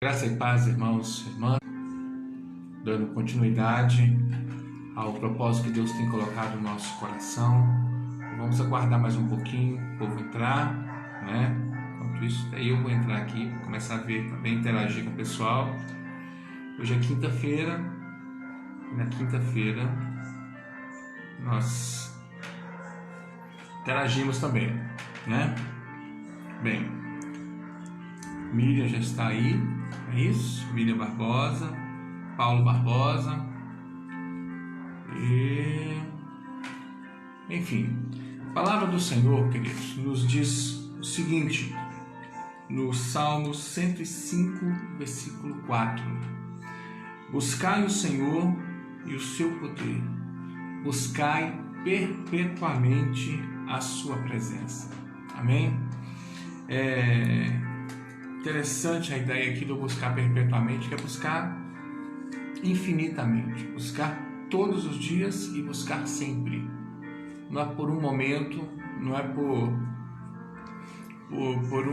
Graça e paz, irmãos e irmãs, dando continuidade ao propósito que Deus tem colocado no nosso coração. Vamos aguardar mais um pouquinho, o povo entrar, né? Enquanto isso, aí eu vou entrar aqui, começar a ver, também interagir com o pessoal. Hoje é quinta-feira, e na quinta-feira nós interagimos também, né? Bem, Miriam já está aí, é isso? Miriam Barbosa, Paulo Barbosa, enfim, a palavra do Senhor, queridos, nos diz o seguinte, no Salmo 105, versículo 4: buscai o Senhor e o seu poder, buscai perpetuamente a sua presença. Amém? Interessante a ideia aqui do buscar perpetuamente, que é buscar infinitamente, buscar todos os dias e buscar sempre. Não é por um momento, não é por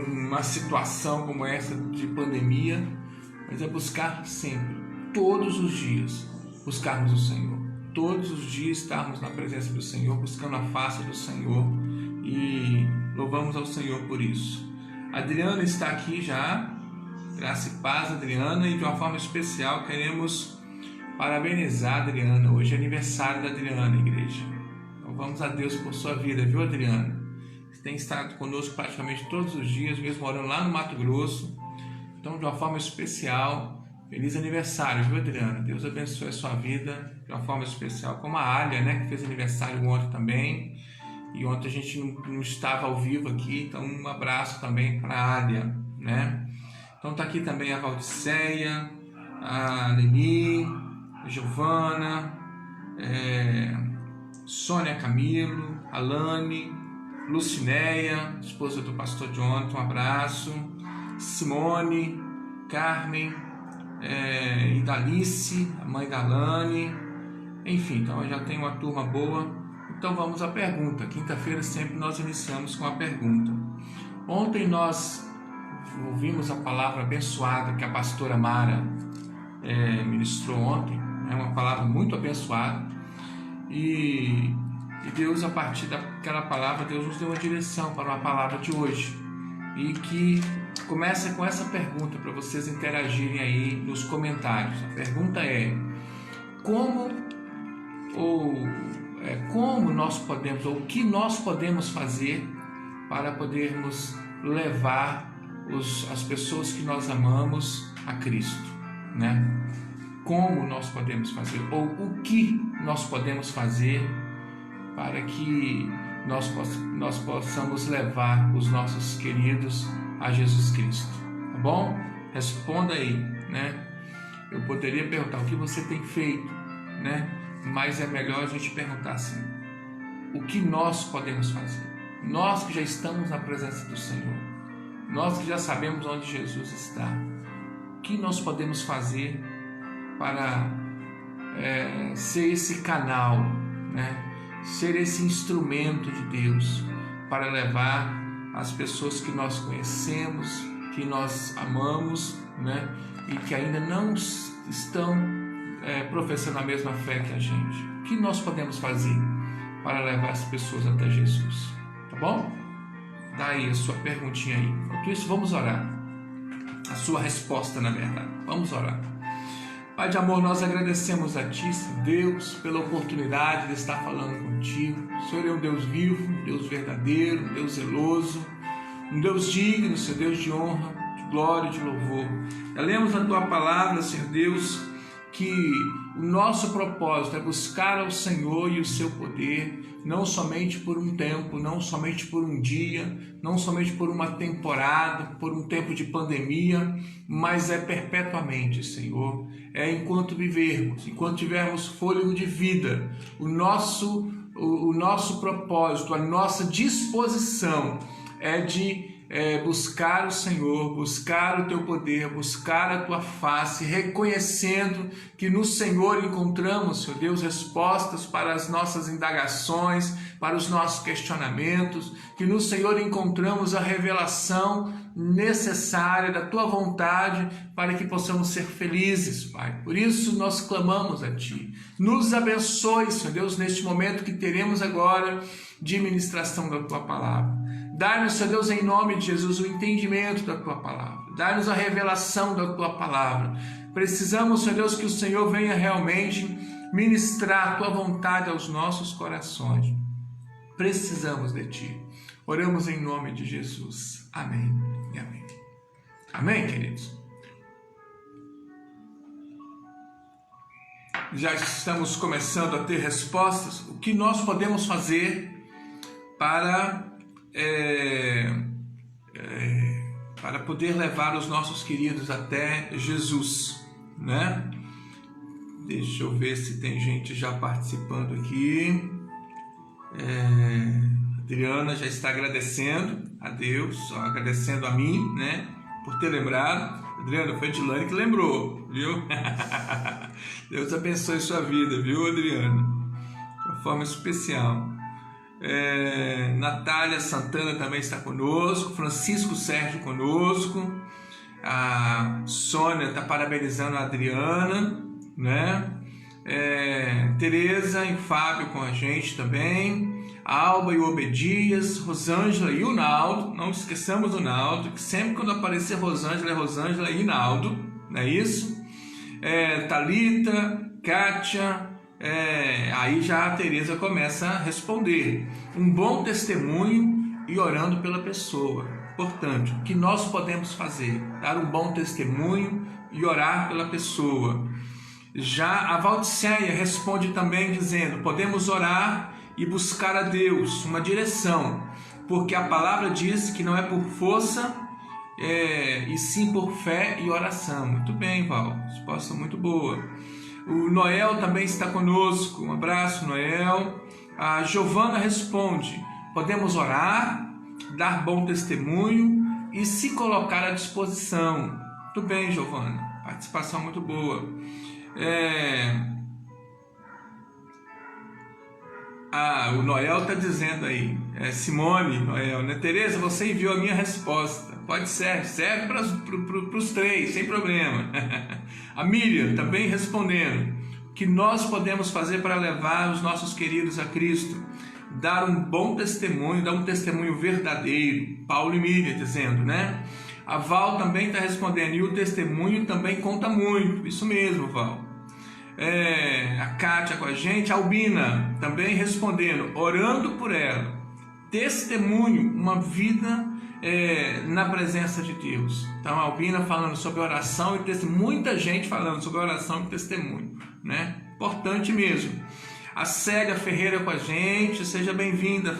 uma situação como essa de pandemia, mas é buscar sempre, todos os dias, buscarmos o Senhor. Todos os dias estarmos na presença do Senhor, buscando a face do Senhor, e louvamos ao Senhor por isso. Adriana está aqui já, graça e paz, Adriana, e de uma forma especial queremos parabenizar a Adriana. Hoje é aniversário da Adriana, igreja. Louvamos a Deus por sua vida, viu, Adriana? Você tem estado conosco praticamente todos os dias, mesmo morando lá no Mato Grosso. Então, de uma forma especial, feliz aniversário, viu, Adriana? Deus abençoe a sua vida de uma forma especial, como a Alia, né, que fez aniversário ontem também. E ontem a gente não estava ao vivo aqui, então um abraço também para a Alia, né? Então tá aqui também a Valdiceia, a Leni, a Giovana, Sônia Camilo, Alane, Lucinéia, esposa do pastor Jonathan, um abraço, Simone, Carmen, Idalice, a mãe da Alane, enfim, então já tem uma turma boa. Então vamos à pergunta. Quinta-feira sempre nós iniciamos com a pergunta. Ontem nós ouvimos a palavra abençoada que a pastora Mara ministrou ontem. É uma palavra muito abençoada. E Deus, a partir daquela palavra, Deus nos deu uma direção para a palavra de hoje. E que começa com essa pergunta para vocês interagirem aí nos comentários. A pergunta é: como nós podemos, ou o que nós podemos fazer para podermos levar as pessoas que nós amamos a Cristo, né? Como nós podemos fazer, ou o que nós podemos fazer para que nós possamos levar os nossos queridos a Jesus Cristo, tá bom? Responda aí, né? Eu poderia perguntar o que você tem feito, né? Mas é melhor a gente perguntar assim: o que nós podemos fazer? Nós que já estamos na presença do Senhor, nós que já sabemos onde Jesus está, o que nós podemos fazer para ser esse canal, né? Ser esse instrumento de Deus para levar as pessoas que nós conhecemos, que nós amamos, né? E que ainda não estão professando a mesma fé que a gente. O que nós podemos fazer para levar as pessoas até Jesus? Tá bom? Dá aí a sua perguntinha aí. Enquanto isso, vamos orar. A sua resposta, na verdade. Vamos orar. Pai de amor, nós agradecemos a Ti, Deus, pela oportunidade de estar falando contigo. O Senhor é um Deus vivo, um Deus verdadeiro, um Deus zeloso, um Deus digno, Senhor, Deus de honra, de glória e de louvor. Já lemos a Tua palavra, Senhor Deus, que o nosso propósito é buscar ao Senhor e o seu poder, não somente por um tempo, não somente por um dia, não somente por uma temporada, por um tempo de pandemia, mas é perpetuamente, Senhor. É enquanto vivermos, enquanto tivermos fôlego de vida, o nosso propósito, a nossa disposição é de buscar o Senhor, buscar o teu poder, buscar a tua face, reconhecendo que no Senhor encontramos, Senhor Deus, respostas para as nossas indagações, para os nossos questionamentos, que no Senhor encontramos a revelação necessária da tua vontade para que possamos ser felizes, Pai. Por isso nós clamamos a Ti. Nos abençoe, Senhor Deus, neste momento que teremos agora de ministração da tua palavra. Dá-nos, Senhor Deus, em nome de Jesus, o entendimento da tua palavra. Dá-nos a revelação da tua palavra. Precisamos, Senhor Deus, que o Senhor venha realmente ministrar a tua vontade aos nossos corações. Precisamos de Ti. Oramos em nome de Jesus. Amém e amém. Amém, queridos? Já estamos começando a ter respostas. O que nós podemos fazer para poder levar os nossos queridos até Jesus, né? Deixa eu ver se tem gente já participando aqui. Adriana já está agradecendo a Deus, agradecendo a mim, né, por ter lembrado. Adriana, foi a Edilane que lembrou, viu? Deus abençoe sua vida, viu, Adriana? De uma forma especial. Natália Santana também está conosco, Francisco Sérgio conosco, a Sônia está parabenizando a Adriana, né? Tereza e Fábio com a gente também, a Alba e o Obedias, Rosângela e o Naldo. Não esqueçamos do Naldo, que sempre quando aparecer Rosângela e Naldo, não é isso? Thalita, Kátia, aí já a Tereza começa a responder. Um bom testemunho e orando pela pessoa. Portanto, o que nós podemos fazer? Dar um bom testemunho e orar pela pessoa. Já a Valdiceia responde também dizendo: podemos orar e buscar a Deus uma direção, porque a palavra diz que não é por força, e sim por fé e oração. Muito bem, Val, resposta muito boa. O Noel também está conosco, um abraço, Noel. A Giovana responde: podemos orar, dar bom testemunho e se colocar à disposição. Muito bem, Giovana, participação muito boa. O Noel está dizendo aí, Simone, Noel, né? Tereza, você enviou a minha resposta. Pode ser, serve para os três, sem problema. A Miriam também respondendo: o que nós podemos fazer para levar os nossos queridos a Cristo? Dar um bom testemunho, dar um testemunho verdadeiro. Paulo e Miriam dizendo, né? A Val também está respondendo: e o testemunho também conta muito. Isso mesmo, Val. A Kátia com a gente, a Albina também respondendo, orando por ela. Testemunho, uma vida na presença de Deus. Então a Albina falando sobre oração e testemunho, muita gente falando sobre oração e testemunho, né? Importante mesmo. A Célia Ferreira com a gente, seja bem-vinda,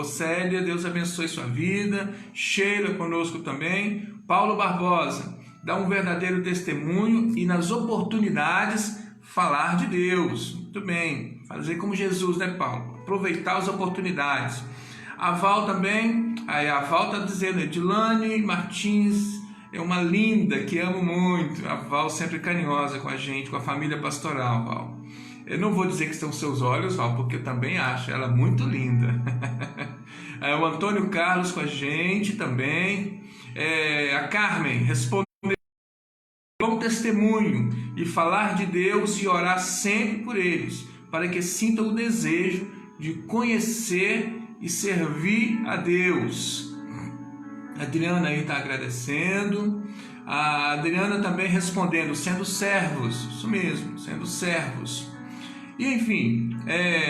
Célia, Deus abençoe sua vida. Sheila conosco também. Paulo Barbosa, dá um verdadeiro testemunho e nas oportunidades falar de Deus. Muito bem, fazer como Jesus, né, Paulo? Aproveitar as oportunidades. A Val também, a Val está dizendo: Edilane Martins é uma linda que amo muito. A Val sempre carinhosa com a gente, com a família pastoral, Val. Eu não vou dizer que são seus olhos, Val, porque eu também acho ela muito linda. O Antônio Carlos com a gente também. A Carmen responde: bom testemunho e falar de Deus e orar sempre por eles, para que sintam o desejo de conhecer e servir a Deus. A Adriana aí está agradecendo. A Adriana também respondendo: sendo servos. Isso mesmo, sendo servos. E enfim,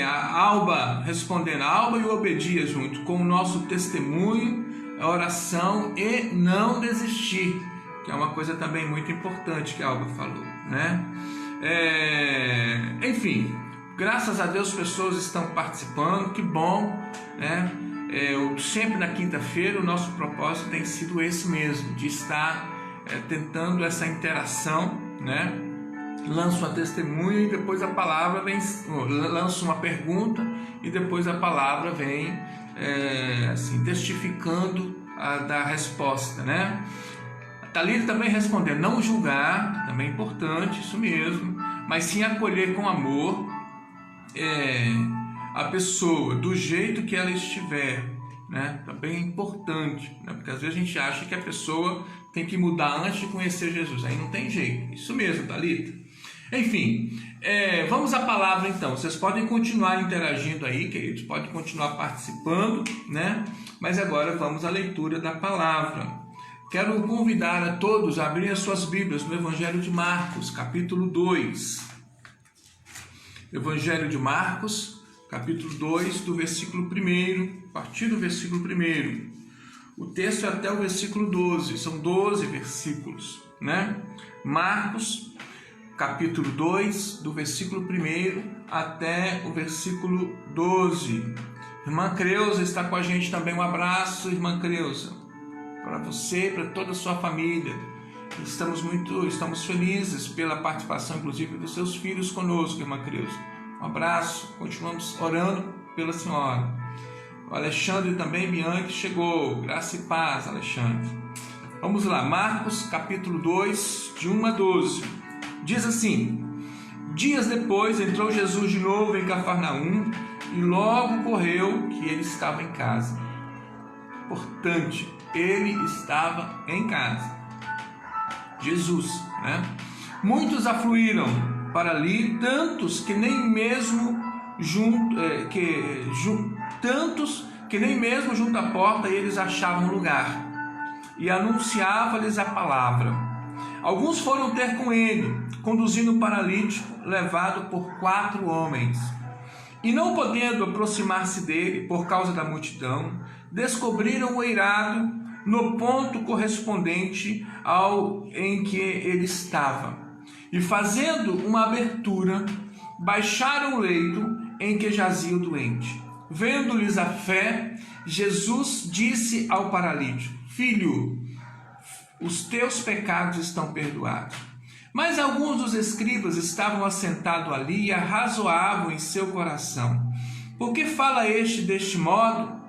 a Alba respondendo, a Alba e o Obedias junto com o nosso testemunho, a oração e não desistir, que é uma coisa também muito importante que a Alba falou, né? Enfim, graças a Deus pessoas estão participando, que bom, né? Sempre na quinta-feira o nosso propósito tem sido esse mesmo, de estar tentando essa interação, né? Lanço uma testemunha e depois a palavra vem, lanço uma pergunta e depois a palavra vem assim, testificando dar a resposta, né? A Talita também respondeu, não julgar, também é importante, isso mesmo, mas sim acolher com amor a pessoa, do jeito que ela estiver, né? Também é importante, né? Porque às vezes a gente acha que a pessoa tem que mudar antes de conhecer Jesus, aí não tem jeito, isso mesmo, Talita. Enfim, vamos à palavra então. Vocês podem continuar interagindo aí, queridos, podem continuar participando, né? Mas agora vamos à leitura da palavra. Quero convidar a todos a abrir as suas Bíblias no Evangelho de Marcos, capítulo 2. Evangelho de Marcos, capítulo 2, do versículo 1, a partir do versículo 1. O texto é até o versículo 12, são 12 versículos, né? Marcos, capítulo 2, do versículo 1 até o versículo 12. Irmã Creuza está com a gente também. Um abraço, irmã Creuza, para você e para toda a sua família. Estamos felizes pela participação, inclusive, dos seus filhos conosco, irmã Creuza. Um abraço, continuamos orando pela senhora. O Alexandre também, Bianchi, chegou. Graça e paz, Alexandre. Vamos lá, Marcos, capítulo 2, de 1 a 12. Diz assim: dias depois entrou Jesus de novo em Cafarnaum e logo correu que ele estava em casa. Importante, ele estava em casa. Jesus, né? Muitos afluíram para ali, tantos que nem mesmo junto à porta eles achavam lugar. E anunciava-lhes a palavra. Alguns foram ter com ele, conduzindo o paralítico, levado por 4 homens. E não podendo aproximar-se dele, por causa da multidão, descobriram o eirado no ponto correspondente ao em que ele estava. E fazendo uma abertura, baixaram o leito em que jazia o doente. Vendo-lhes a fé, Jesus disse ao paralítico: filho, os teus pecados estão perdoados. Mas alguns dos escribas estavam assentados ali e arrazoavam em seu coração: por que fala este deste modo?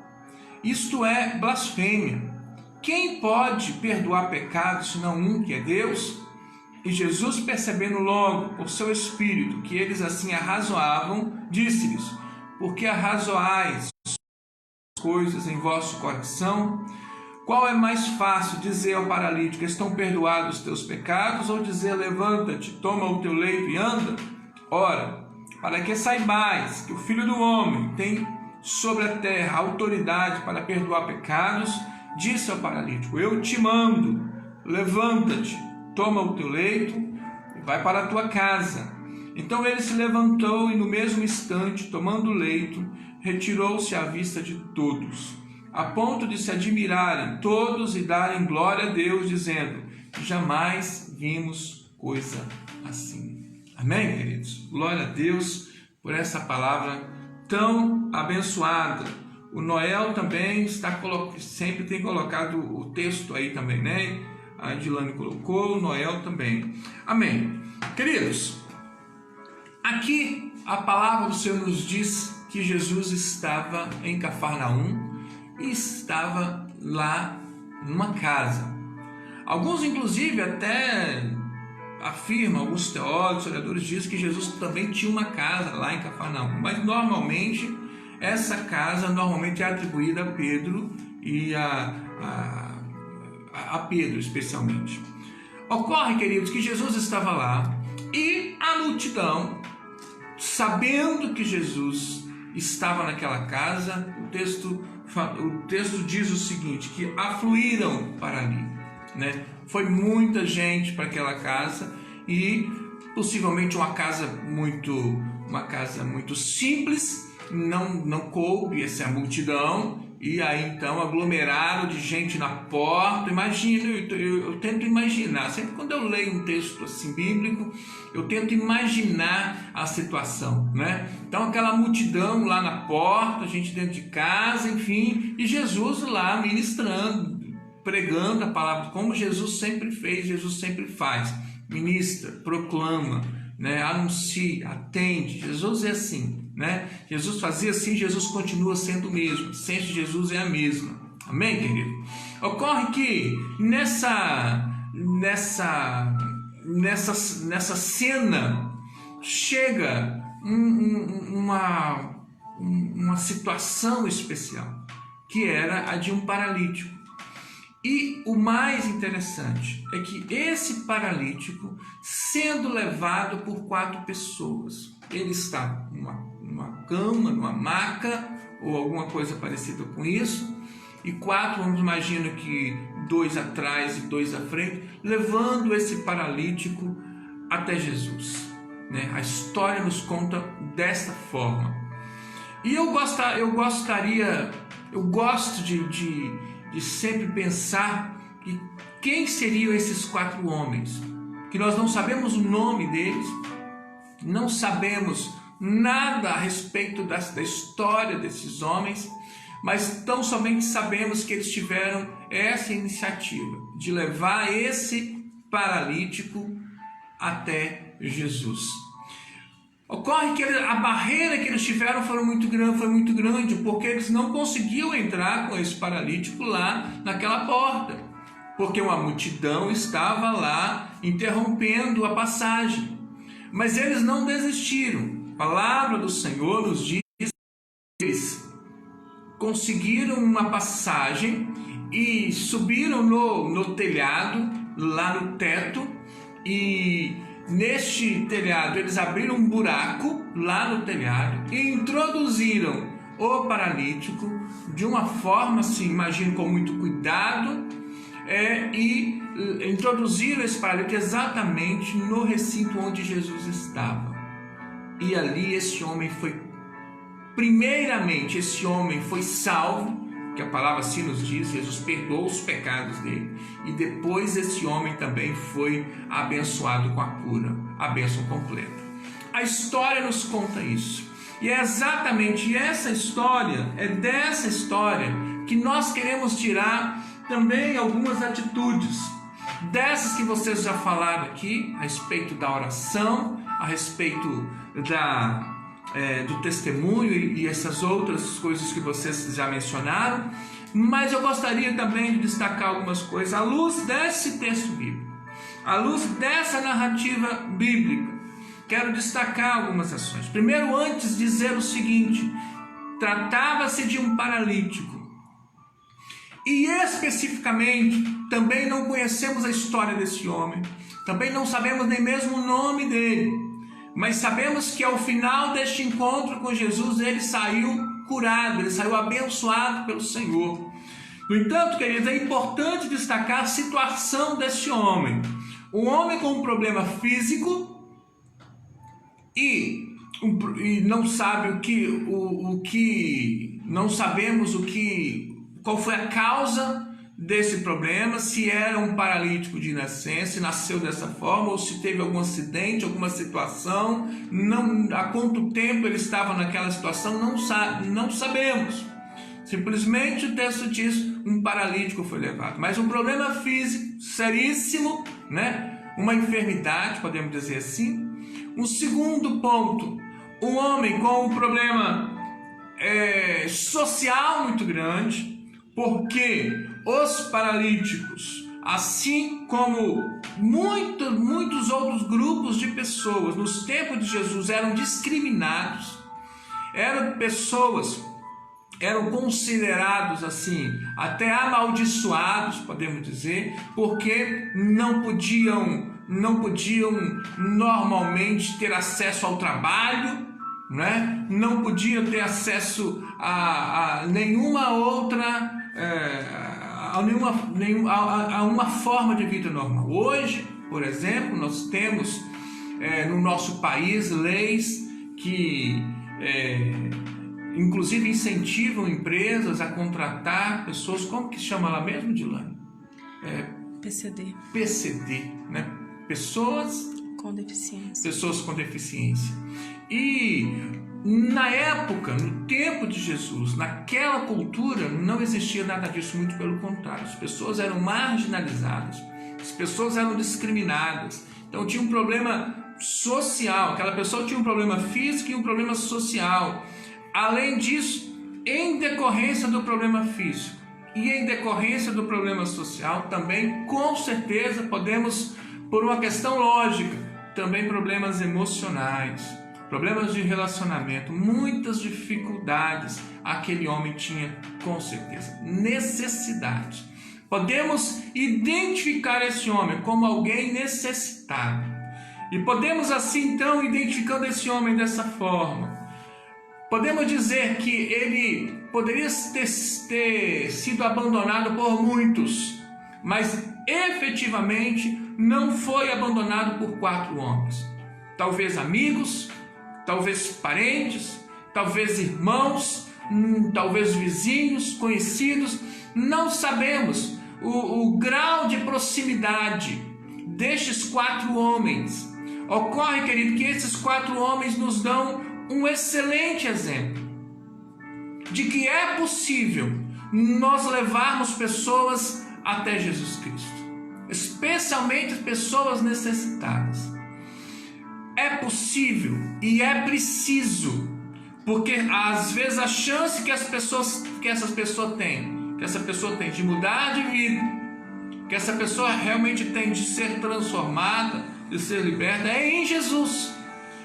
Isto é blasfêmia. Quem pode perdoar pecados senão um, que é Deus? E Jesus, percebendo logo por seu espírito que eles assim arrazoavam, disse-lhes: por que arrazoais coisas em vosso coração? Qual é mais fácil, dizer ao paralítico: estão perdoados os teus pecados, ou dizer: levanta-te, toma o teu leito e anda? Ora, para que saibais que o Filho do Homem tem sobre a terra autoridade para perdoar pecados, disse ao paralítico: eu te mando, levanta-te, toma o teu leito e vai para a tua casa. Então ele se levantou e no mesmo instante, tomando o leito, retirou-se à vista de todos, a ponto de se admirarem todos e darem glória a Deus, dizendo: jamais vimos coisa assim. Amém, queridos? Glória a Deus por essa palavra tão abençoada. O Noel também sempre tem colocado o texto aí também, né? A Edilane colocou, o Noel também. Amém. Queridos, aqui a palavra do Senhor nos diz que Jesus estava em Cafarnaum e estava lá numa casa. Alguns, inclusive, até afirmam, alguns teólogos, historiadores, dizem que Jesus também tinha uma casa lá em Cafarnaum, mas normalmente essa casa é atribuída a Pedro e a Pedro especialmente. Ocorre, queridos, que Jesus estava lá e a multidão, sabendo que Jesus estava naquela casa, o texto diz o seguinte, que afluíram para ali, né? Foi muita gente para aquela casa e possivelmente uma casa muito simples, não coube essa multidão, e aí então aglomerado de gente na porta. Imagina, eu tento imaginar, sempre quando eu leio um texto assim bíblico, eu tento imaginar a situação, né? Então aquela multidão lá na porta, gente dentro de casa, enfim, e Jesus lá ministrando, pregando a palavra, como Jesus sempre fez, Jesus sempre faz, ministra, proclama, né? Anuncia, atende. Jesus é assim, né? Jesus fazia assim, Jesus continua sendo o mesmo, a essência de Jesus é a mesma. Amém, querido? Ocorre que nessa cena chega uma situação especial, que era a de um paralítico. E o mais interessante é que esse paralítico, sendo levado por 4 pessoas, ele está numa cama, numa maca ou alguma coisa parecida com isso, e 4, vamos imaginar que 2 atrás e 2 à frente, levando esse paralítico até Jesus, né? A história nos conta desta forma. E eu gosto de sempre pensar que quem seriam esses 4 homens, que nós não sabemos o nome deles, não sabemos nada a respeito da história desses homens, mas tão somente sabemos que eles tiveram essa iniciativa de levar esse paralítico até Jesus. Ocorre que a barreira que eles tiveram foi muito grande, porque eles não conseguiam entrar com esse paralítico lá naquela porta, porque uma multidão estava lá interrompendo a passagem. Mas eles não desistiram. A palavra do Senhor nos diz que eles conseguiram uma passagem e subiram no telhado, lá no teto, e neste telhado eles abriram um buraco lá no telhado e introduziram o paralítico de uma forma, assim, imagino, com muito cuidado, e introduziram esse paralítico exatamente no recinto onde Jesus estava. E ali primeiramente esse homem foi salvo, que a palavra assim nos diz, Jesus perdoou os pecados dele, e depois esse homem também foi abençoado com a cura, a bênção completa. A história nos conta isso, e é exatamente essa história, dessa história que nós queremos tirar também algumas atitudes, dessas que vocês já falaram aqui, a respeito da oração, a respeito do testemunho e essas outras coisas que vocês já mencionaram, mas eu gostaria também de destacar algumas coisas à luz desse texto bíblico, à luz dessa narrativa bíblica. Quero destacar algumas ações. Primeiro, antes, dizer o seguinte: tratava-se de um paralítico, e especificamente também não conhecemos a história desse homem, também não sabemos nem mesmo o nome dele, mas sabemos que ao final deste encontro com Jesus, ele saiu curado, ele saiu abençoado pelo Senhor. No entanto, queridos, é importante destacar a situação deste homem. Um homem com um problema físico e não sabe não sabemos qual foi a causa desse problema, se era um paralítico de nascença, nasceu dessa forma, ou se teve algum acidente, alguma situação, há quanto tempo ele estava naquela situação, não sabemos. Simplesmente o texto diz: um paralítico foi levado. Mas um problema físico seríssimo, né? Uma enfermidade, podemos dizer assim. Um segundo ponto: um homem com um problema social muito grande, porque os paralíticos, assim como muitos outros grupos de pessoas nos tempos de Jesus, eram discriminados, eram considerados assim, até amaldiçoados, podemos dizer, porque não podiam normalmente ter acesso ao trabalho, né? Não podiam ter acesso a nenhuma outra a uma forma de vida normal. Hoje, por exemplo, nós temos no nosso país leis que inclusive incentivam empresas a contratar pessoas, como que chama lá mesmo, Dilane? PCD, né? Pessoas com deficiência. E na época, no tempo de Jesus, naquela cultura, não existia nada disso, muito pelo contrário. As pessoas eram marginalizadas, as pessoas eram discriminadas. Então tinha um problema social, aquela pessoa tinha um problema físico e um problema social. Além disso, em decorrência do problema físico, e em decorrência do problema social, também com certeza podemos, por uma questão lógica, também problemas emocionais, problemas de relacionamento, muitas dificuldades aquele homem tinha, com certeza, necessidade. Podemos identificar esse homem como alguém necessitado. E podemos assim, então, identificando esse homem dessa forma, podemos dizer que ele poderia ter sido abandonado por muitos, mas efetivamente não foi abandonado por 4 homens. Talvez amigos, talvez parentes, talvez irmãos, talvez vizinhos, conhecidos, não sabemos o grau de proximidade destes 4 homens. Ocorre, querido, que esses 4 homens nos dão um excelente exemplo de que é possível nós levarmos pessoas até Jesus Cristo, especialmente pessoas necessitadas. É possível e é preciso, porque às vezes a chance que essa pessoa tem de mudar de vida, que essa pessoa realmente tem de ser transformada, de ser liberta, é em Jesus,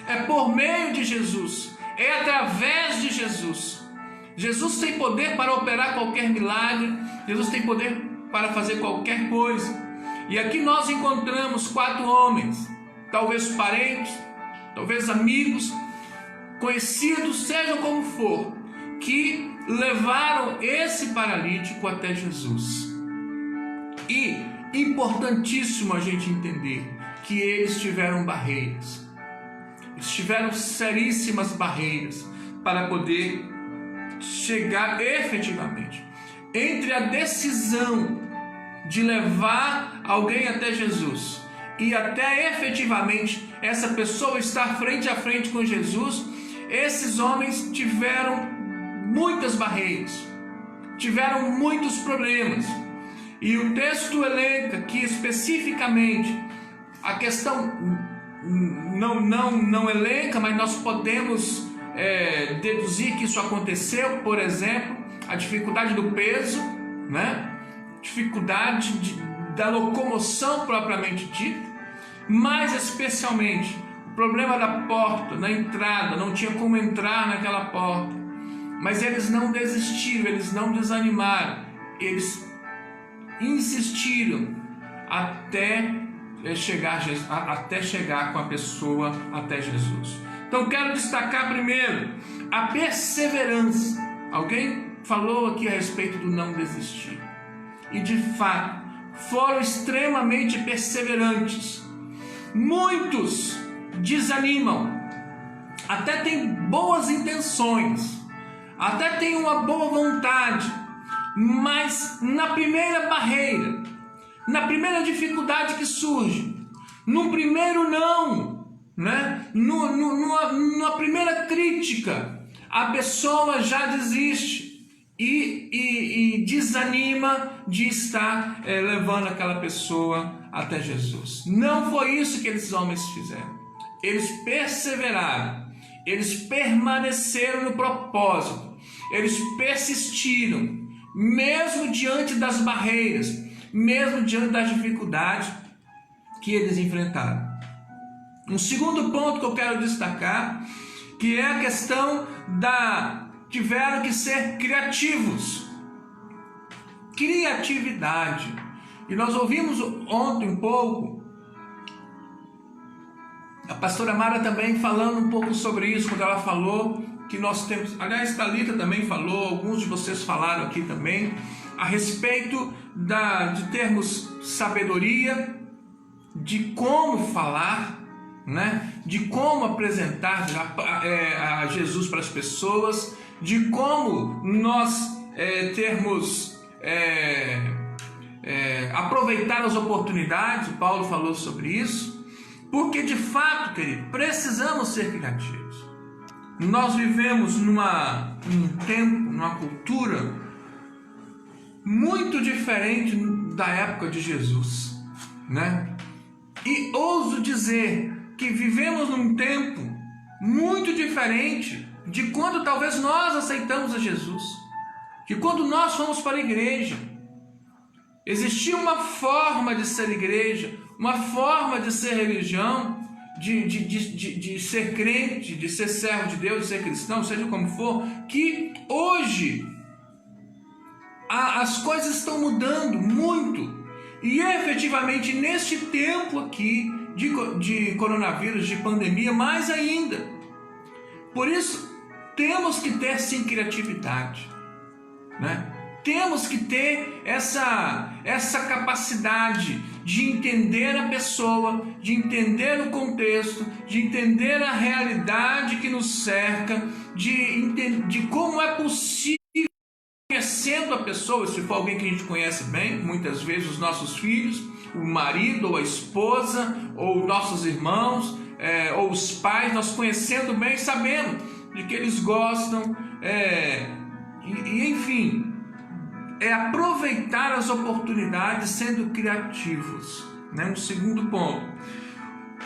é por meio de Jesus, é através de Jesus. Jesus tem poder para operar qualquer milagre, Jesus tem poder para fazer qualquer coisa. E aqui nós encontramos 4 homens, talvez parentes, talvez amigos, conhecidos, seja como for, que levaram esse paralítico até Jesus. E importantíssimo a gente entender que eles tiveram barreiras, eles tiveram seríssimas barreiras para poder chegar efetivamente. Entre a decisão de levar alguém até Jesus e até efetivamente essa pessoa estar frente a frente com Jesus, esses homens tiveram muitas barreiras, tiveram muitos problemas. E o texto elenca que especificamente a questão não elenca, mas nós podemos deduzir que isso aconteceu. Por exemplo, a dificuldade do peso, né? Dificuldade da locomoção propriamente dita, mas especialmente o problema da porta, na entrada, não tinha como entrar naquela porta, mas eles não desistiram, eles não desanimaram, eles insistiram até chegar com a pessoa até Jesus. Então quero destacar primeiro a perseverança. Alguém falou aqui a respeito do não desistir. E de fato, foram extremamente perseverantes. Muitos desanimam, até têm boas intenções, até têm uma boa vontade, mas na primeira barreira, na primeira dificuldade que surge, no primeiro não, né? Numa primeira crítica, a pessoa já desiste e desanima de estar levando aquela pessoa até Jesus. Não foi isso que esses homens fizeram. Eles perseveraram, eles permaneceram no propósito, eles persistiram, mesmo diante das barreiras, mesmo diante das dificuldades que eles enfrentaram. Um segundo ponto que eu quero destacar, que é a questão tiveram que ser criativos. Criatividade. E nós ouvimos ontem um pouco a pastora Mara também falando um pouco sobre isso, quando ela falou que nós temos, aliás, Thalita também falou, alguns de vocês falaram aqui também, a respeito de termos sabedoria, de como falar, né? De como apresentar a Jesus para as pessoas, de como nós aproveitar as oportunidades. Paulo falou sobre isso, porque de fato, querido, precisamos ser criativos. Nós vivemos num tempo, numa cultura muito diferente da época de Jesus, né? E ouso dizer que vivemos num tempo muito diferente de quando talvez nós aceitamos a Jesus. que quando nós fomos para a igreja, existia uma forma de ser igreja, uma forma de ser religião, de ser crente, de ser servo de Deus, de ser cristão, seja como for, que hoje as coisas estão mudando muito. E efetivamente neste tempo aqui de coronavírus, de pandemia, mais ainda. Por isso temos que ter sim criatividade, né? Temos que ter essa capacidade de entender a pessoa, de entender o contexto, de entender a realidade que nos cerca, de como é possível, conhecendo a pessoa, se for alguém que a gente conhece bem, muitas vezes os nossos filhos, o marido ou a esposa, ou nossos irmãos, ou os pais, nós conhecendo bem, sabendo de que eles gostam, enfim, aproveitar as oportunidades sendo criativos, né? Um segundo ponto.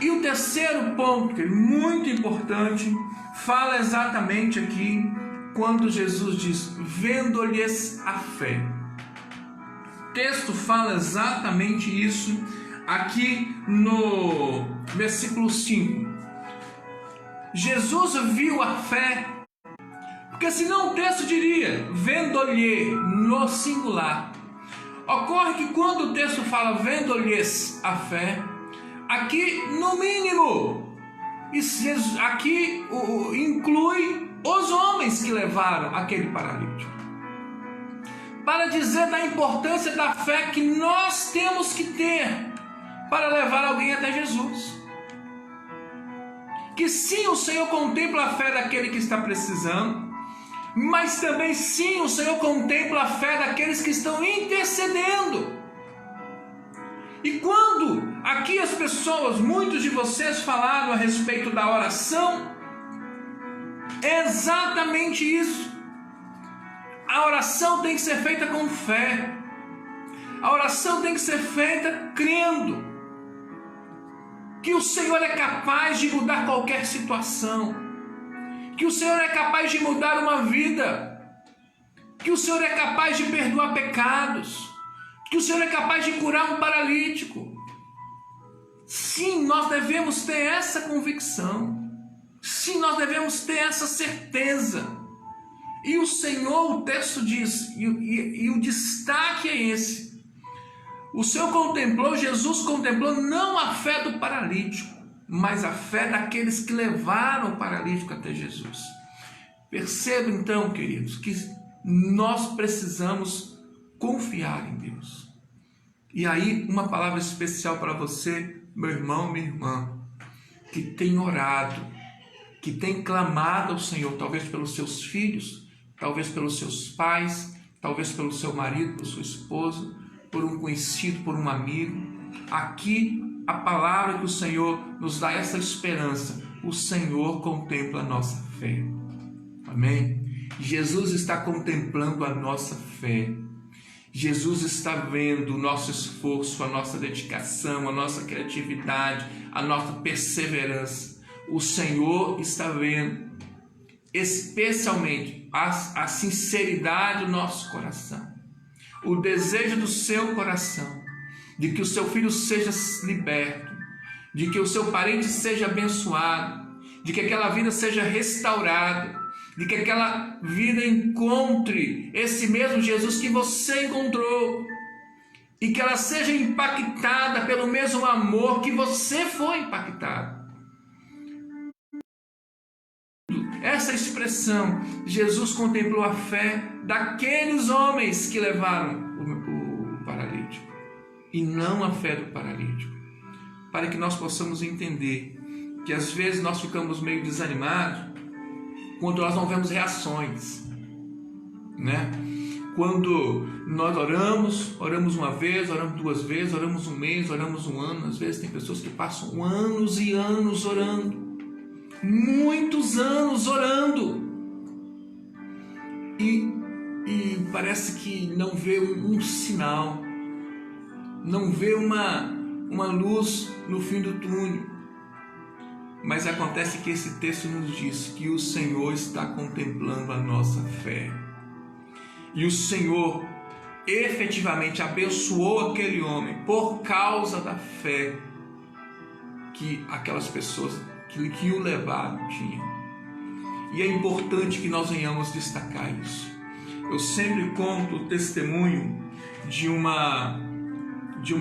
E o terceiro ponto, que é muito importante, fala exatamente aqui quando Jesus diz: vendo-lhes a fé. O texto fala exatamente isso aqui no versículo 5. Jesus viu a fé, porque senão o texto diria vendo-lhe no singular. Ocorre que quando o texto fala vendo-lhes a fé, aqui no mínimo, aqui inclui os homens que levaram aquele paralítico, para dizer da importância da fé que nós temos que ter para levar alguém até Jesus. Que sim, o Senhor contempla a fé daquele que está precisando, mas também sim, o Senhor contempla a fé daqueles que estão intercedendo. E quando aqui as pessoas, muitos de vocês falaram a respeito da oração, é exatamente isso. A oração tem que ser feita com fé. A oração tem que ser feita crendo que o Senhor é capaz de mudar qualquer situação, que o Senhor é capaz de mudar uma vida, que o Senhor é capaz de perdoar pecados, que o Senhor é capaz de curar um paralítico. Sim, nós devemos ter essa convicção. Sim, nós devemos ter essa certeza. E o Senhor, o texto diz, e o destaque é esse: o Senhor contemplou, Jesus contemplou não a fé do paralítico, mas a fé daqueles que levaram o paralítico até Jesus. Perceba então, queridos, que nós precisamos confiar em Deus. E aí, uma palavra especial para você, meu irmão, minha irmã, que tem orado, que tem clamado ao Senhor, talvez pelos seus filhos, talvez pelos seus pais, talvez pelo seu marido, pela sua esposa, por um conhecido, por um amigo. Aqui a palavra que o Senhor nos dá essa esperança: o Senhor contempla a nossa fé. Amém? Jesus está contemplando a nossa fé. Jesus está vendo o nosso esforço, a nossa dedicação, a nossa criatividade, a nossa perseverança. O Senhor está vendo especialmente a sinceridade do nosso coração, o desejo do seu coração de que o seu filho seja liberto, de que o seu parente seja abençoado, de que aquela vida seja restaurada, de que aquela vida encontre esse mesmo Jesus que você encontrou, e que ela seja impactada pelo mesmo amor que você foi impactado. Essa expressão, Jesus contemplou a fé daqueles homens que levaram o paralítico, e não a fé do paralítico, para que nós possamos entender que às vezes nós ficamos meio desanimados quando nós não vemos reações, né? Quando nós oramos uma vez, oramos duas vezes, oramos um mês, oramos um ano. Às vezes tem pessoas que passam anos e anos orando, muitos anos orando, e parece que não vê um sinal, não vê uma luz no fim do túnel. Mas acontece que esse texto nos diz que o Senhor está contemplando a nossa fé. E o Senhor efetivamente abençoou aquele homem por causa da fé que aquelas pessoas que o levaram tinham. E é importante que nós venhamos destacar isso. Eu sempre conto o testemunho de uma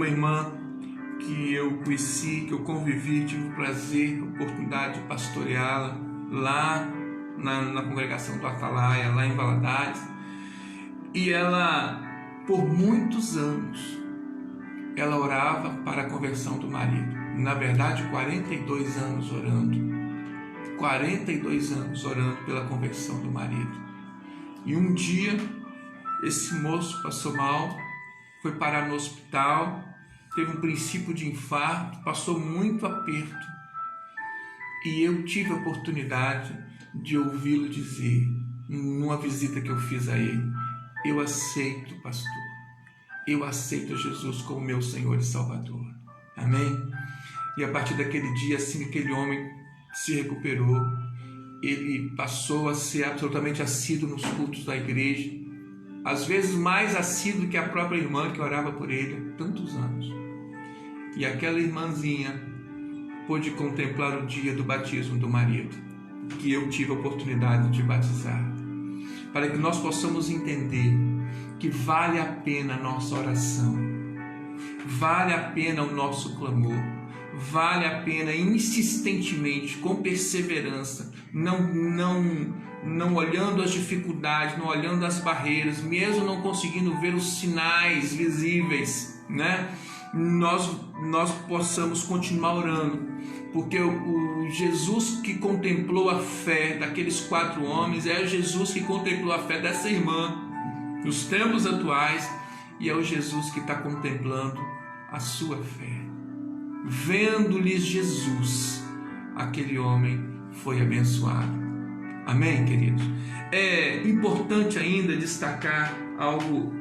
irmã que eu conheci, que eu convivi, tive o prazer, a oportunidade de pastoreá-la lá na congregação do Atalaia, lá em Valadares. E ela, por muitos anos, ela orava para a conversão do marido. Na verdade, 42 anos orando. 42 anos orando pela conversão do marido. E um dia, esse moço passou mal, foi parar no hospital, teve um princípio de infarto, passou muito aperto. E eu tive a oportunidade de ouvi-lo dizer, numa visita que eu fiz a ele: eu aceito, pastor, eu aceito Jesus como meu Senhor e Salvador. Amém? E a partir daquele dia, assim que aquele homem se recuperou, ele passou a ser absolutamente assíduo nos cultos da igreja, às vezes mais assíduo que a própria irmã que orava por ele há tantos anos. E aquela irmãzinha pôde contemplar o dia do batismo do marido, que eu tive a oportunidade de batizar, para que nós possamos entender que vale a pena a nossa oração, vale a pena o nosso clamor, vale a pena insistentemente, com perseverança, não olhando as dificuldades, não olhando as barreiras, mesmo não conseguindo ver os sinais visíveis, né? Nós possamos continuar orando, porque o Jesus que contemplou a fé daqueles 4 homens é o Jesus que contemplou a fé dessa irmã nos tempos atuais, e é o Jesus que está contemplando a sua fé. Vendo-lhes Jesus, aquele homem foi abençoado. Amém, queridos? É importante ainda destacar algo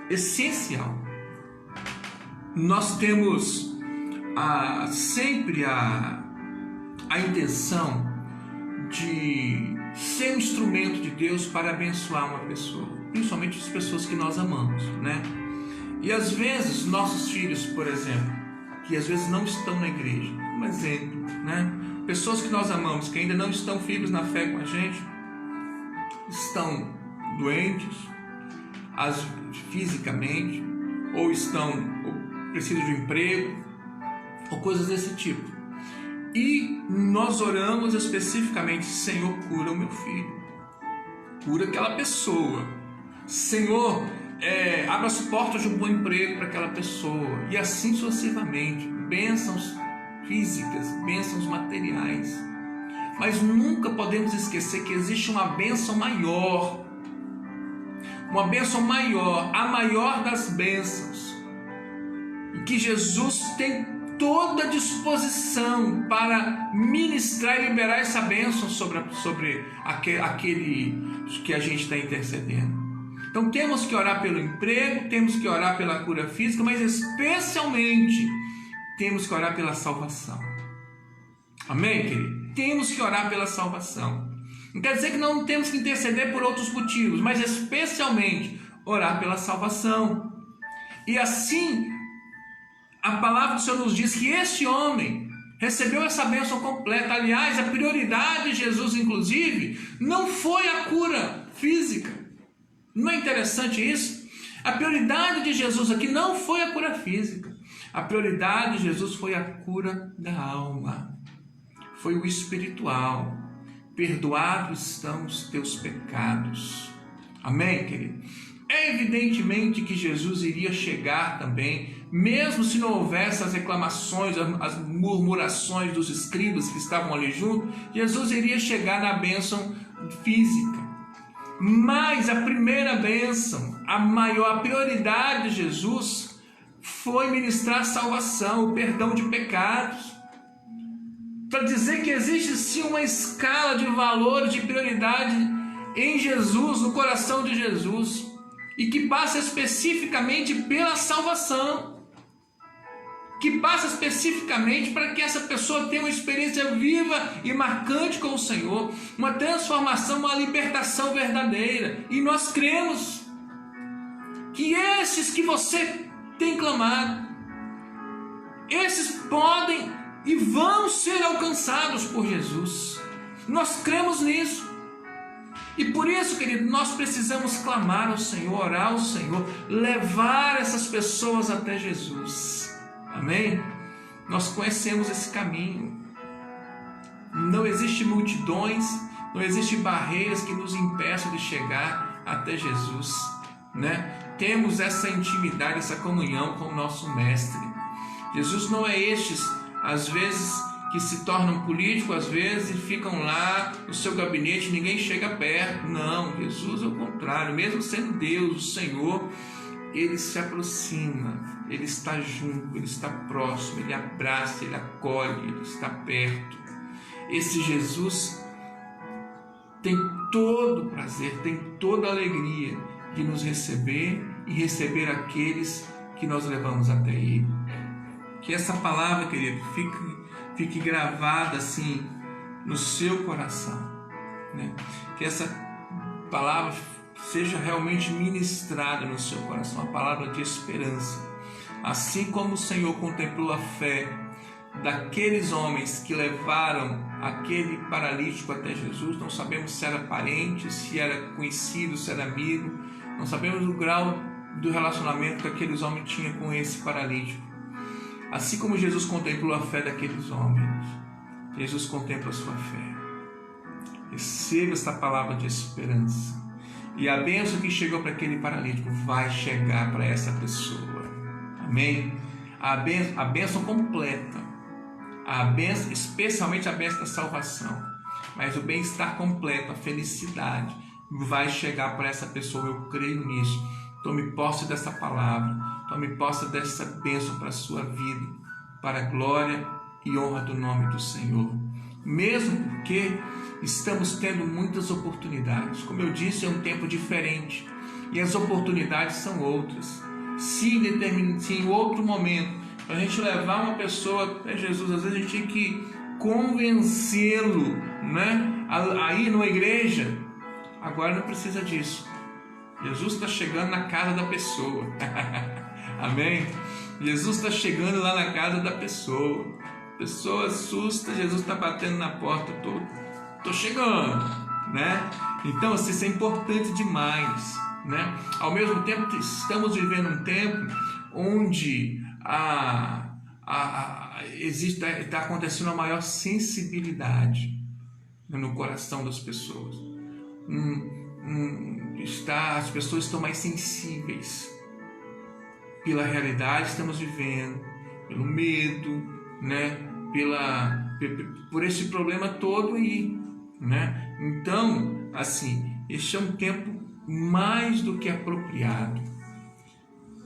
essencial. Nós temos sempre a intenção de ser um instrumento de Deus para abençoar uma pessoa, principalmente as pessoas que nós amamos, né? E às vezes nossos filhos, por exemplo, que às vezes não estão na igreja, um exemplo, né? Pessoas que nós amamos, que ainda não estão firmes na fé com a gente, estão doentes, fisicamente, ou precisam de um emprego, ou coisas desse tipo. E nós oramos especificamente: Senhor, cura o meu filho, cura aquela pessoa, Senhor, abra as portas de um bom emprego para aquela pessoa, e assim sucessivamente, bênçãos físicas, bênçãos materiais. Mas nunca podemos esquecer que existe uma bênção maior, a maior das bênçãos, e que Jesus tem toda a disposição para ministrar e liberar essa bênção sobre aquele que a gente está intercedendo. Então temos que orar pelo emprego, temos que orar pela cura física, mas especialmente temos que orar pela salvação. Amém, querido? Temos que orar pela salvação. Não quer dizer que não temos que interceder por outros motivos, mas especialmente orar pela salvação. E assim, a palavra do Senhor nos diz que esse homem recebeu essa bênção completa. Aliás, a prioridade de Jesus, inclusive, não foi a cura física. Não é interessante isso? A prioridade de Jesus aqui não foi a cura física. A prioridade de Jesus foi a cura da alma. Foi o espiritual. Perdoados estão os teus pecados. Amém, querido? É evidentemente que Jesus iria chegar também, mesmo se não houvesse as reclamações, as murmurações dos escribas que estavam ali junto, Jesus iria chegar na bênção física. Mas a primeira bênção, a prioridade de Jesus foi ministrar a salvação, o perdão de pecados. Para dizer que existe sim uma escala de valores, de prioridade em Jesus, no coração de Jesus, e que passa especificamente pela salvação, que passa especificamente para que essa pessoa tenha uma experiência viva e marcante com o Senhor, uma transformação, uma libertação verdadeira. E nós cremos que esses que você tem clamado, esses podem e vão ser alcançados por Jesus. Nós cremos nisso. E por isso, querido, nós precisamos clamar ao Senhor, orar ao Senhor, levar essas pessoas até Jesus. Amém? Nós conhecemos esse caminho. Não existe multidões, não existe barreiras que nos impeçam de chegar até Jesus, né? Temos essa intimidade, essa comunhão com o nosso Mestre. Jesus não é estes, às vezes, que se tornam políticos, às vezes, e ficam lá no seu gabinete, ninguém chega perto. Não, Jesus é o contrário. Mesmo sendo Deus, o Senhor, Ele se aproxima, Ele está junto, Ele está próximo, Ele abraça, Ele acolhe, Ele está perto. Esse Jesus tem todo o prazer, tem toda a alegria de nos receber e receber aqueles que nós levamos até Ele. Que essa palavra, querido, fique gravada assim no seu coração, né? Que essa palavra seja realmente ministrada no seu coração, uma palavra de esperança. Assim como o Senhor contemplou a fé daqueles homens que levaram aquele paralítico até Jesus, não sabemos se era parente, se era conhecido, se era amigo, não sabemos o grau do relacionamento que aqueles homens tinham com esse paralítico. Assim como Jesus contemplou a fé daqueles homens, Jesus contempla a sua fé. Receba essa palavra de esperança. E a bênção que chegou para aquele paralítico vai chegar para essa pessoa. Amém? A bênção completa. A bênção, especialmente a bênção da salvação. Mas o bem-estar completo, a felicidade, vai chegar para essa pessoa. Eu creio nisso. Tome posse dessa palavra. Tome posse dessa bênção para a sua vida, para a glória e honra do nome do Senhor. Mesmo porque estamos tendo muitas oportunidades. Como eu disse, é um tempo diferente e as oportunidades são outras. Se em outro momento, para a gente levar uma pessoa até Jesus, às vezes a gente tem que convencê-lo, né, a ir numa igreja. Agora não precisa disso. Jesus está chegando na casa da pessoa. Amém? Jesus está chegando lá na casa da pessoa. A pessoa assusta, Jesus está batendo na porta. Estou chegando, né? Então, assim, isso é importante demais, né? Ao mesmo tempo, estamos vivendo um tempo onde está acontecendo uma maior sensibilidade no coração das pessoas. As pessoas estão mais sensíveis pela realidade que estamos vivendo, pelo medo, né? Por esse problema todo aí, né? Então, assim, este é um tempo mais do que apropriado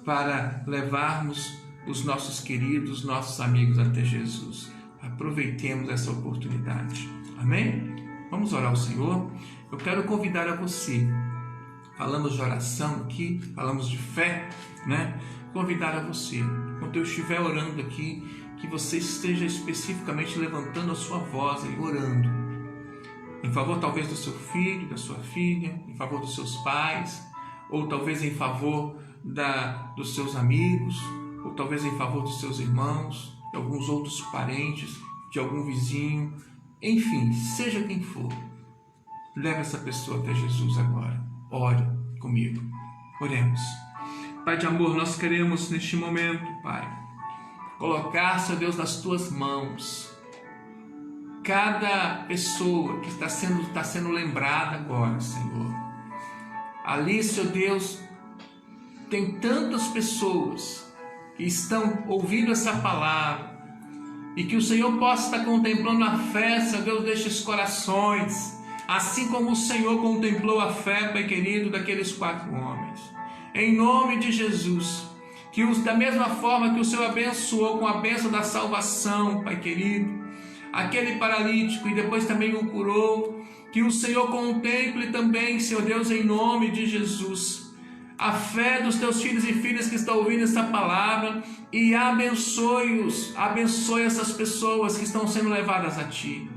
para levarmos os nossos queridos, nossos amigos até Jesus. Aproveitemos essa oportunidade. Amém? Vamos orar ao Senhor. Eu quero convidar a você. Falamos de oração aqui, falamos de fé, né? Convidar a você, quando eu estiver orando aqui, que você esteja especificamente levantando a sua voz e orando. Em favor talvez do seu filho, da sua filha, em favor dos seus pais, ou talvez em favor dos seus amigos, ou talvez em favor dos seus irmãos, de alguns outros parentes, de algum vizinho, enfim, seja quem for, leve essa pessoa até Jesus agora. Ore comigo. Oremos. Pai de amor, nós queremos neste momento, Pai, colocar, Senhor Deus, nas Tuas mãos cada pessoa que está sendo lembrada agora, Senhor. Ali, Senhor Deus, tem tantas pessoas que estão ouvindo essa palavra e que o Senhor possa estar contemplando a fé, Senhor Deus, destes corações, assim como o Senhor contemplou a fé, Pai querido, daqueles 4 homens. Em nome de Jesus, que da mesma forma que o Senhor abençoou com a bênção da salvação, Pai querido, aquele paralítico e depois também o curou, que o Senhor contemple também, Senhor Deus, em nome de Jesus, a fé dos teus filhos e filhas que estão ouvindo essa palavra e abençoe essas pessoas que estão sendo levadas a Ti.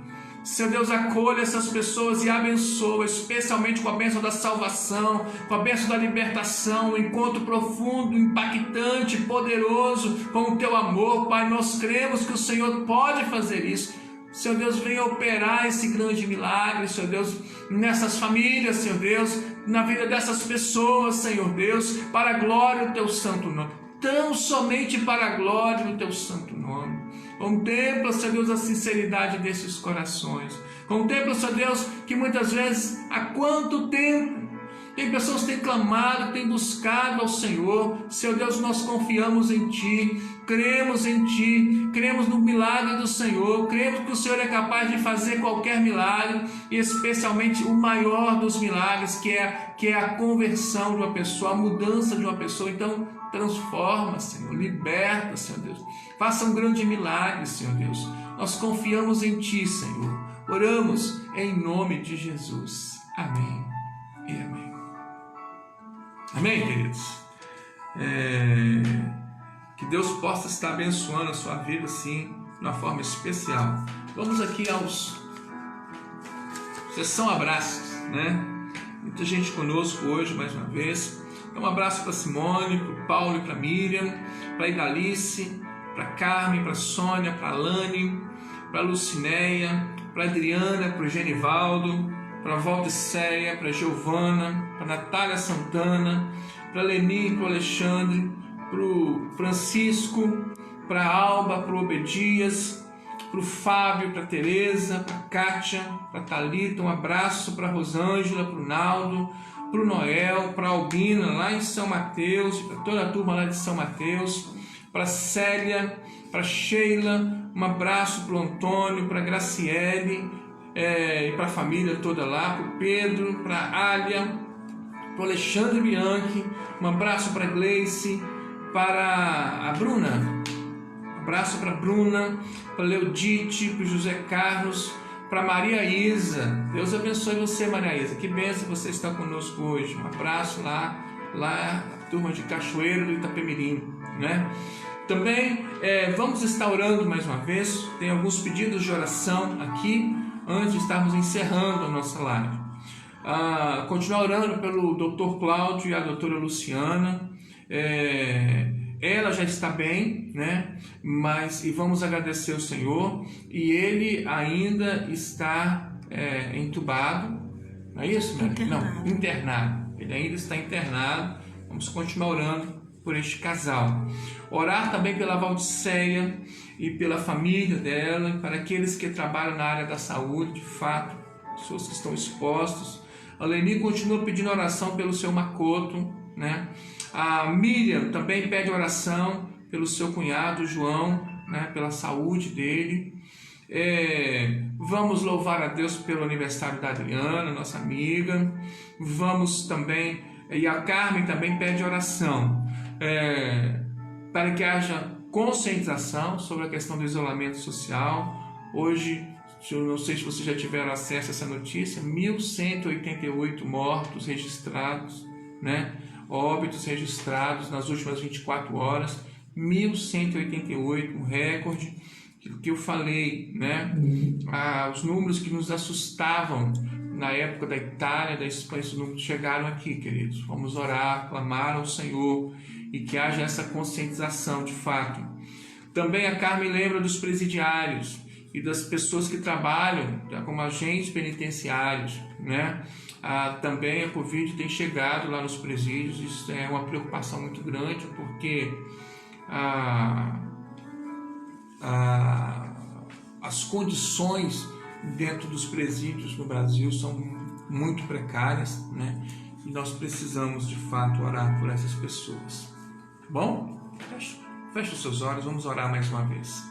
Senhor Deus, acolha essas pessoas e abençoa, especialmente com a bênção da salvação, com a bênção da libertação, um encontro profundo, impactante, poderoso com o Teu amor, Pai. Nós cremos que o Senhor pode fazer isso. Senhor Deus, venha operar esse grande milagre, Senhor Deus, nessas famílias, Senhor Deus, na vida dessas pessoas, Senhor Deus, para a glória do Teu santo nome, tão somente para a glória do Teu santo nome. Contempla, Senhor Deus, a sinceridade desses corações. Contempla, Senhor Deus, que muitas vezes, há quanto tempo, tem pessoas que têm clamado, têm buscado ao Senhor. Senhor Deus, nós confiamos em Ti, cremos em Ti, cremos no milagre do Senhor, cremos que o Senhor é capaz de fazer qualquer milagre, e especialmente o maior dos milagres, que é a conversão de uma pessoa, a mudança de uma pessoa. Então, transforma, Senhor, liberta, Senhor Deus. Faça um grande milagre, Senhor Deus. Nós confiamos em Ti, Senhor. Oramos em nome de Jesus. Amém e amém. Amém, queridos? Que Deus possa estar abençoando a sua vida, assim, de uma forma especial. Vamos aqui aos... Sessão abraços, né? Muita gente conosco hoje, mais uma vez. Então, um abraço para Simone, para o Paulo e para a Miriam, para a Idalice, para a Carmen, para a Sônia, para a Lani, para a Lucinéia, para a Adriana, para o Genivaldo, para a Valdiceia, para a Giovana, para a Natália Santana, para a Leni, para o Alexandre, para o Francisco, para a Alba, para o Obedias, para o Fábio, para a Tereza, para a Kátia, para a Thalita. Um abraço para a Rosângela, para o Naldo, para o Noel, para a Albina, lá em São Mateus, para toda a turma lá de São Mateus, para a Célia, para a Sheila. Um abraço para o Antônio, para a Graciele, e para a família toda lá, para o Pedro, para a Alia, para o Alexandre Bianchi. Um abraço para a Gleice, para a Bruna, um abraço para a Bruna, para a Leodite, para o José Carlos, para a Maria Isa. Deus abençoe você, Maria Isa, que bênção você está conosco hoje. Um abraço lá a turma de Cachoeiro do Itapemirim, né? Também vamos estar orando mais uma vez. Tem alguns pedidos de oração aqui antes de estarmos encerrando a nossa live. Continuar orando pelo Dr. Cláudio e a doutora Luciana. Ela já está bem, né? E vamos agradecer ao Senhor. E ele ainda está entubado, não é isso, né? Não, internado. Ele ainda está internado. Vamos continuar orando por este casal. Orar também pela Valdiceia e pela família dela, e para aqueles que trabalham na área da saúde, de fato, pessoas que estão expostos. A Leni continua pedindo oração pelo seu Makoto, né? A Miriam também pede oração pelo seu cunhado João, né? Pela saúde dele. Vamos louvar a Deus pelo aniversário da Adriana, nossa amiga. Vamos também, e a Carmen também pede oração para que haja conscientização sobre a questão do isolamento social. Hoje, eu não sei se vocês já tiveram acesso a essa notícia, 1.188 mortos registrados, né? Óbitos registrados nas últimas 24 horas, 1.188, um recorde que eu falei, né? Os números que nos assustavam na época da Itália, da Espanha, esses números chegaram aqui, queridos. Vamos orar, clamar ao Senhor e que haja essa conscientização de fato. Também a Carmen lembra dos presidiários e das pessoas que trabalham como agentes penitenciários, né? Também a Covid tem chegado lá nos presídios. Isso é uma preocupação muito grande, porque as condições dentro dos presídios no Brasil são muito precárias, né? E nós precisamos de fato orar por essas pessoas. Tá bom? Feche os seus olhos, vamos orar mais uma vez.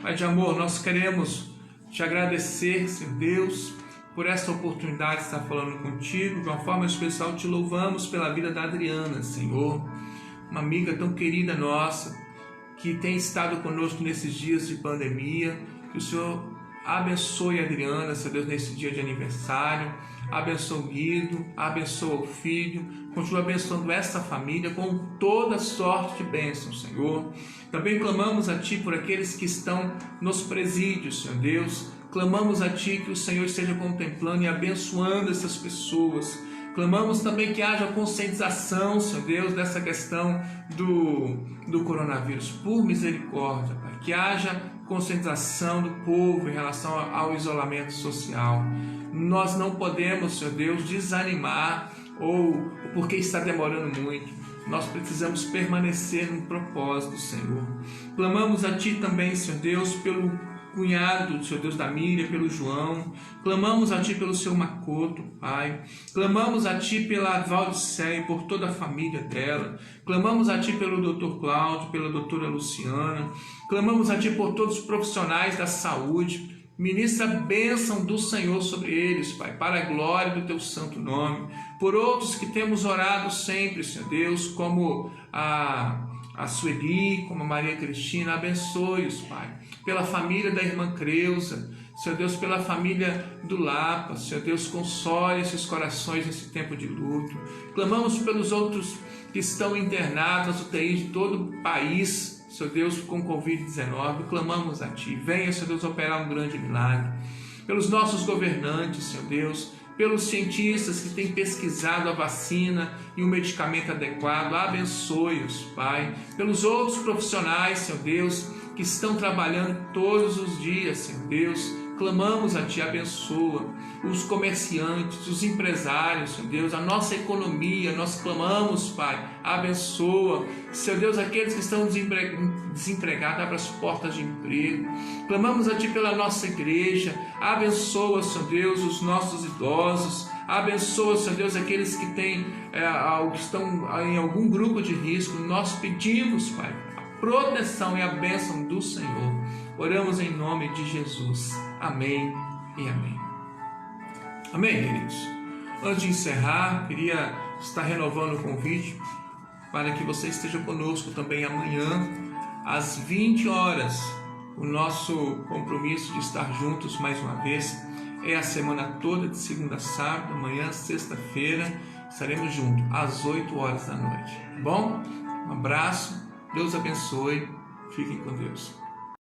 Pai de amor, nós queremos te agradecer, Senhor Deus, por essa oportunidade de estar falando contigo. De uma forma especial, te louvamos pela vida da Adriana, Senhor, uma amiga tão querida nossa, que tem estado conosco nesses dias de pandemia. Que o Senhor abençoe a Adriana, Senhor Deus, nesse dia de aniversário. Abençoe o Guido, abençoe o filho, continua abençoando essa família com toda sorte de bênçãos, Senhor. Também clamamos a Ti por aqueles que estão nos presídios, Senhor Deus. Clamamos a Ti que o Senhor esteja contemplando e abençoando essas pessoas. Clamamos também que haja conscientização, Senhor Deus, dessa questão do coronavírus. Por misericórdia, Pai, que haja conscientização do povo em relação ao isolamento social. Nós não podemos, Senhor Deus, desanimar ou porque está demorando muito. Nós precisamos permanecer no propósito, Senhor. Clamamos a Ti também, Senhor Deus, pelo cunhado, Senhor Deus, da Miriam, pelo João. Clamamos a Ti pelo seu Makoto, Pai. Clamamos a Ti pela Valdiceia e por toda a família dela. Clamamos a Ti pelo Dr. Cláudio, pela doutora Luciana. Clamamos a Ti por todos os profissionais da saúde. Ministra a bênção do Senhor sobre eles, Pai, para a glória do Teu santo nome. Por outros que temos orado sempre, Senhor Deus, como a Sueli, como a Maria Cristina, abençoe-os, Pai. Pela família da irmã Creuza, Senhor Deus, pela família do Lapa, Senhor Deus, console esses corações nesse tempo de luto. Clamamos pelos outros que estão internados nas UTIs de todo o país, Senhor Deus, com Covid-19, clamamos a Ti. Venha, Senhor Deus, operar um grande milagre. Pelos nossos governantes, Senhor Deus, pelos cientistas que têm pesquisado a vacina e o medicamento adequado, abençoe-os, Pai. Pelos outros profissionais, Senhor Deus, que estão trabalhando todos os dias, Senhor Deus, clamamos a Ti, abençoa os comerciantes, os empresários, Senhor Deus, a nossa economia, nós clamamos, Pai, abençoa, Senhor Deus, aqueles que estão desempregados, abra as portas de emprego. Clamamos a Ti pela nossa igreja, abençoa, Senhor Deus, os nossos idosos, abençoa, Senhor Deus, aqueles que estão em algum grupo de risco. Nós pedimos, Pai, a proteção e a bênção do Senhor. Oramos em nome de Jesus. Amém e amém. Amém, queridos? Antes de encerrar, queria estar renovando o convite para que você esteja conosco também amanhã, às 20 horas. O nosso compromisso de estar juntos mais uma vez é a semana toda, de segunda a sábado. Amanhã, sexta-feira, estaremos juntos às 8 horas da noite. Tá bom? Um abraço, Deus abençoe, fiquem com Deus.